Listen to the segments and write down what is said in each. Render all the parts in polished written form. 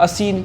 80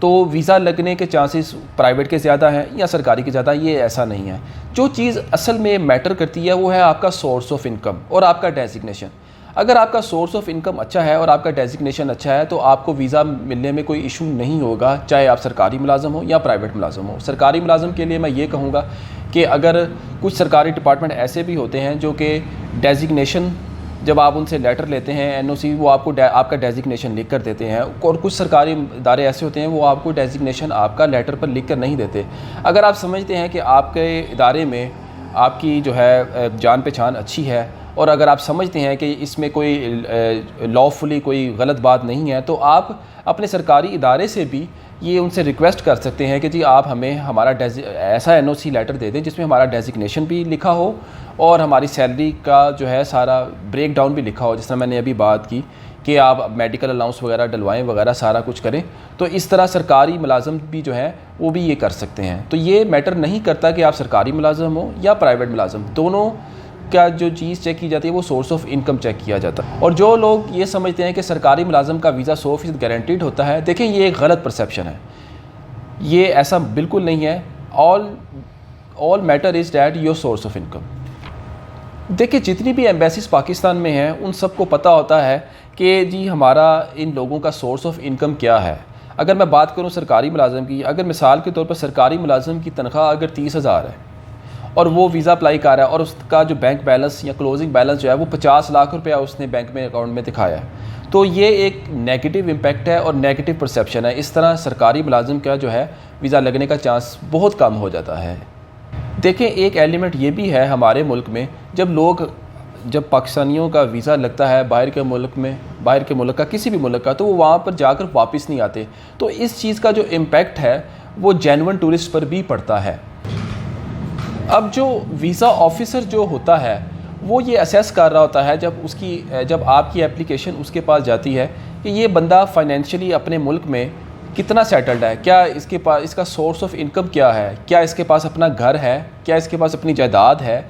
تو ویزا لگنے کے چانسز پرائیویٹ کے زیادہ ہیں یا سرکاری کے زیادہ، یہ ایسا نہیں ہے۔ جو چیز اصل میں میٹر کرتی ہے وہ ہے آپ کا سورس آف انکم اور آپ کا ڈیزگنیشن۔ اگر آپ کا سورس آف انکم اچھا ہے اور آپ کا ڈیزگنیشن اچھا ہے تو آپ کو ویزا ملنے میں کوئی ایشو نہیں ہوگا، چاہے آپ سرکاری ملازم ہو یا پرائیویٹ ملازم ہو۔ سرکاری ملازم کے لیے میں یہ کہوں گا کہ اگر کچھ سرکاری ڈپارٹمنٹ ایسے بھی ہوتے ہیں جو کہ ڈیزگنیشن، جب آپ ان سے لیٹر لیتے ہیں NOC، وہ آپ کو آپ کا ڈیزگنیشن لکھ کر دیتے ہیں، اور کچھ سرکاری ادارے ایسے ہوتے ہیں وہ آپ کو ڈیزگنیشن آپ کا لیٹر پر لکھ کر نہیں دیتے۔ اگر آپ سمجھتے ہیں کہ آپ کے ادارے میں آپ کی جو ہے جان پہچان اچھی ہے، اور اگر آپ سمجھتے ہیں کہ اس میں کوئی لافلی کوئی غلط بات نہیں ہے، تو آپ اپنے سرکاری ادارے سے بھی یہ ان سے ریکویسٹ کر سکتے ہیں کہ جی آپ ہمیں ہمارا ایسا NOC لیٹر دے دیں جس میں ہمارا ڈیزگنیشن بھی لکھا ہو اور ہماری سیلری کا جو ہے سارا بریک ڈاؤن بھی لکھا ہو، جس طرح میں نے ابھی بات کی کہ آپ میڈیکل الاؤنس وغیرہ ڈلوائیں وغیرہ سارا کچھ کریں۔ تو اس طرح سرکاری ملازم بھی جو ہے وہ بھی یہ کر سکتے ہیں۔ تو یہ میٹر نہیں کرتا کہ آپ سرکاری ملازم ہو یا پرائیویٹ ملازم، دونوں کا جو چیز چیک کی جاتی ہے وہ سورس آف انکم چیک کیا جاتا ہے۔ اور جو لوگ یہ سمجھتے ہیں کہ سرکاری ملازم کا ویزا 100% گارنٹیڈ ہوتا ہے، دیکھیں یہ ایک غلط پرسیپشن ہے، یہ ایسا بالکل نہیں ہے۔ All matter is that your source of income. دیکھیں جتنی بھی ایمبیسیز پاکستان میں ہیں ان سب کو پتہ ہوتا ہے کہ جی ہمارا ان لوگوں کا سورس آف انکم کیا ہے۔ اگر میں بات کروں سرکاری ملازم کی، اگر مثال کے طور پر سرکاری ملازم کی تنخواہ اگر 30,000 ہے اور وہ ویزا اپلائی کر رہا ہے اور اس کا جو بینک بیلنس یا کلوزنگ بیلنس جو ہے وہ 50 لاکھ روپیہ اس نے بینک میں اکاؤنٹ میں دکھایا ہے، تو یہ ایک نیگیٹو امپیکٹ ہے اور نیگیٹو پرسیپشن ہے۔ اس طرح سرکاری ملازم کا جو ہے ویزا لگنے کا چانس بہت کم ہو جاتا ہے۔ دیکھیں ایک ایلیمنٹ یہ بھی ہے ہمارے ملک میں، جب پاکستانیوں کا ویزا لگتا ہے باہر کے ملک کا کسی بھی ملک کا، تو وہ وہاں پر جا کر واپس نہیں آتے، تو اس چیز کا جو امپیکٹ ہے وہ جینون ٹورسٹ پر بھی پڑتا ہے۔ اب جو ویزا آفیسر جو ہوتا ہے وہ یہ اسیس کر رہا ہوتا ہے جب آپ کی اپلیکیشن اس کے پاس جاتی ہے کہ یہ بندہ فائنینشلی اپنے ملک میں کتنا سیٹلڈ ہے، کیا اس کے پاس اس کا سورس آف انکم کیا ہے، کیا اس کے پاس اپنا گھر ہے، کیا اس کے پاس اپنی جائیداد ہے،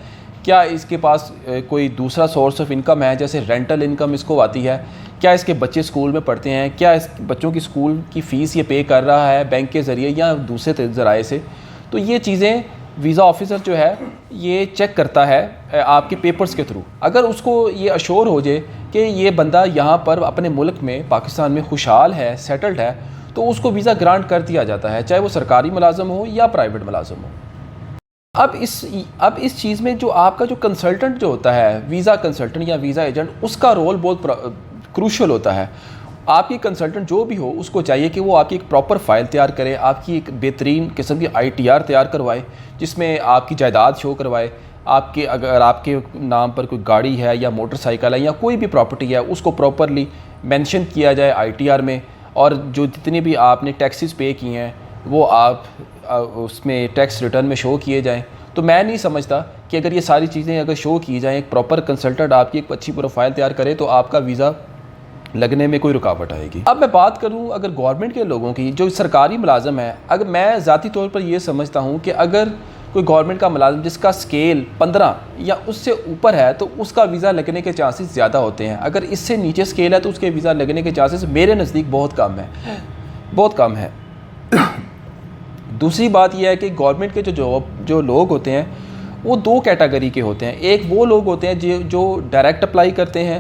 کیا اس کے پاس کوئی دوسرا سورس آف انکم ہے جیسے رینٹل انکم اس کو آتی ہے، کیا اس کے بچے اسکول میں پڑھتے ہیں، کیا اس بچوں کی اسکول کی فیس یہ پے کر رہا ہے بینک کے ذریعے یا دوسرے ذرائع سے۔ تو یہ چیزیں ویزا آفیسر جو ہے یہ چیک کرتا ہے آپ کے پیپرز کے تھرو۔ اگر اس کو یہ اشور ہو جائے کہ یہ بندہ یہاں پر اپنے ملک میں پاکستان میں خوشحال ہے، سیٹلڈ ہے، تو اس کو ویزا گرانٹ کر دیا جاتا ہے، چاہے وہ سرکاری ملازم ہو یا پرائیویٹ ملازم ہو۔ اب اس چیز میں جو آپ کا جو کنسلٹنٹ جو ہوتا ہے، ویزا کنسلٹنٹ یا ویزا ایجنٹ، اس کا رول بہت کروشل ہوتا ہے۔ آپ کی کنسلٹنٹ جو بھی ہو اس کو چاہیے کہ وہ آپ کی ایک پراپر فائل تیار کرے، آپ کی ایک بہترین قسم کی ITR تیار کروائے جس میں آپ کی جائیداد شو کروائے، اگر آپ کے نام پر کوئی گاڑی ہے یا موٹر سائیکل ہے یا کوئی بھی پراپرٹی ہے اس کو پراپرلی مینشن کیا جائے ITR میں، اور جو جتنی بھی آپ نے ٹیکسز پے کی ہیں وہ آپ اس میں ٹیکس ریٹرن میں شو کیے جائیں۔ تو میں نہیں سمجھتا کہ اگر یہ ساری چیزیں اگر شو کی جائیں، ایک پراپر کنسلٹنٹ آپ کی ایک اچھی پروفائل تیار کرے تو آپ کا ویزا لگنے میں کوئی رکاوٹ آئے گی۔ اب میں بات کروں اگر گورنمنٹ کے لوگوں کی، جو سرکاری ملازم ہے، اگر میں ذاتی طور پر یہ سمجھتا ہوں کہ اگر کوئی گورنمنٹ کا ملازم جس کا سکیل 15 یا اس سے اوپر ہے تو اس کا ویزا لگنے کے چانسز زیادہ ہوتے ہیں۔ اگر اس سے نیچے سکیل ہے تو اس کے ویزا لگنے کے چانسز میرے نزدیک بہت کم ہے۔ دوسری بات یہ ہے کہ گورنمنٹ کے جو لوگ ہوتے ہیں وہ 2 کیٹیگری کے ہوتے ہیں۔ ایک وہ لوگ ہوتے ہیں جو ڈائریکٹ اپلائی کرتے ہیں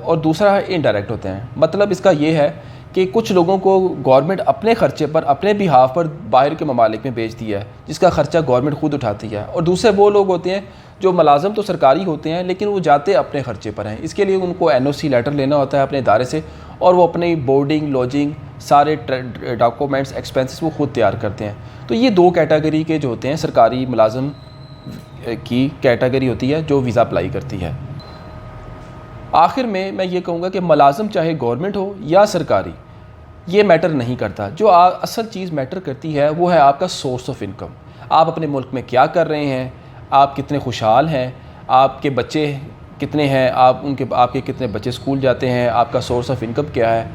اور دوسرا انڈائریکٹ ہوتے ہیں۔ مطلب اس کا یہ ہے کہ کچھ لوگوں کو گورنمنٹ اپنے خرچے پر اپنے بہاف پر باہر کے ممالک میں بھیجتی ہے جس کا خرچہ گورنمنٹ خود اٹھاتی ہے، اور دوسرے وہ لوگ ہوتے ہیں جو ملازم تو سرکاری ہوتے ہیں لیکن وہ جاتے اپنے خرچے پر ہیں۔ اس کے لیے ان کو NOC لیٹر لینا ہوتا ہے اپنے ادارے سے، اور وہ اپنی بورڈنگ لاجنگ سارے ڈاکومنٹس ایکسپینسز وہ خود تیار کرتے ہیں۔ تو یہ 2 کیٹیگری کے جو ہوتے ہیں سرکاری ملازم کی کیٹیگری ہوتی ہے جو ویزا اپلائی کرتی ہے۔ آخر میں یہ کہوں گا کہ ملازم چاہے گورنمنٹ ہو یا سرکاری، یہ میٹر نہیں کرتا۔ جو اصل چیز میٹر کرتی ہے وہ ہے آپ کا سورس آف انکم۔ آپ اپنے ملک میں کیا کر رہے ہیں، آپ کتنے خوشحال ہیں، آپ کے بچے کتنے ہیں، آپ کے کتنے بچے اسکول جاتے ہیں، آپ کا سورس آف انکم کیا ہے۔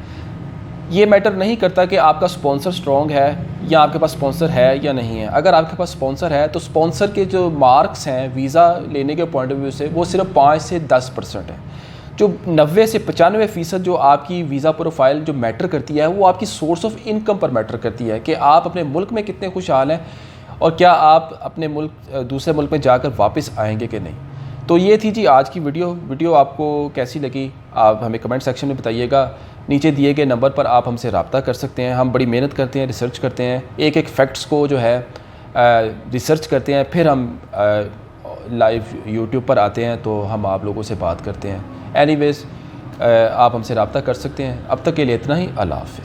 یہ میٹر نہیں کرتا کہ آپ کا سپانسر سٹرونگ ہے یا آپ کے پاس سپانسر ہے یا نہیں ہے۔ اگر آپ کے پاس سپانسر ہے تو سپانسر کے جو مارکس ہیں ویزا لینے کے پوائنٹ آف ویو سے وہ صرف 5 سے 10% ہیں۔ جو 90 سے 95% جو آپ کی ویزا پروفائل جو میٹر کرتی ہے وہ آپ کی سورس آف انکم پر میٹر کرتی ہے کہ آپ اپنے ملک میں کتنے خوشحال ہیں اور کیا آپ اپنے ملک دوسرے ملک میں جا کر واپس آئیں گے کہ نہیں۔ تو یہ تھی جی آج کی ویڈیو آپ کو کیسی لگی آپ ہمیں کمنٹ سیکشن میں بتائیے گا۔ نیچے دیے گئے نمبر پر آپ ہم سے رابطہ کر سکتے ہیں، ہم بڑی محنت کرتے ہیں، ریسرچ کرتے ہیں، ایک فیکٹس کو جو ہے ریسرچ کرتے ہیں، پھر ہم لائیو یوٹیوب پر آتے ہیں تو ہم آپ لوگوں سے بات کرتے ہیں۔ اینی ویز آپ ہم سے رابطہ کر سکتے ہیں۔ اب تک کے لیے اتنا ہی، اللہ حافظ۔